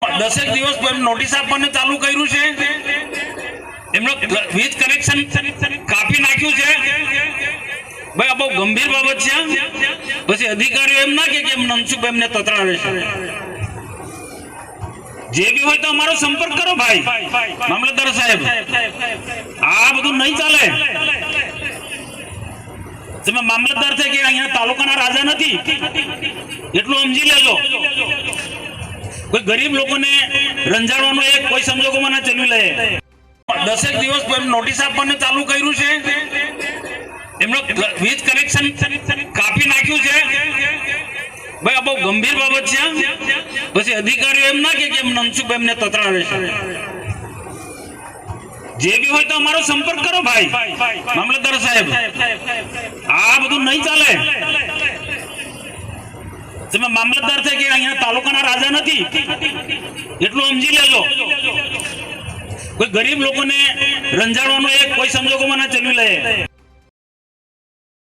10 દિવસ નોટિસ આપવાને ચાલુ કર્યું છે। એમનો વીજ કનેક્શન કાપી નાખ્યું છે। ભાઈ આ બહુ ગંભીર બાબત છે। પછી અધિકારીઓ એમ ના કે મનસુખભાઈ એમને તતરાવે છે। જે બી હોય તો અમારો સંપર્ક કરો ભાઈ મામલતદાર સાહેબ। આ બધું નહીં ચાલે। તમે મામલતદાર છે કે અહીંયા તાલુકાના રાજા નથી એટલું સમજી લેજો। કોઈ ગરીબ લોકોને રંજાડવાનો એક કોઈ સંજોગોમાં ના ચલવી લે। 10 દિવસ નોટિસ આપવાને ચાલુ કર્યું છે। એમનો વીજ કનેક્શન કાપી નાખ્યું છે। ભાઈ આ બહુ ગંભીર બાબત છે। પછી અધિકારીઓ એમ ના કે મનસુખભાઈ એમને તતરાવે છે। જે બી હોય તો અમારો સંપર્ક કરો ભાઈ મામલતદાર સાહેબ। આ બધું નહીં ચાલે। તમે મામલતદાર છે કે અહીંયા તાલુકાના રાજા નથી એટલું સમજી લેજો। કોઈ ગરીબ લોકોને રંજાડવાનો એક કોઈ સંજોગોમાં ના ચલવી લે।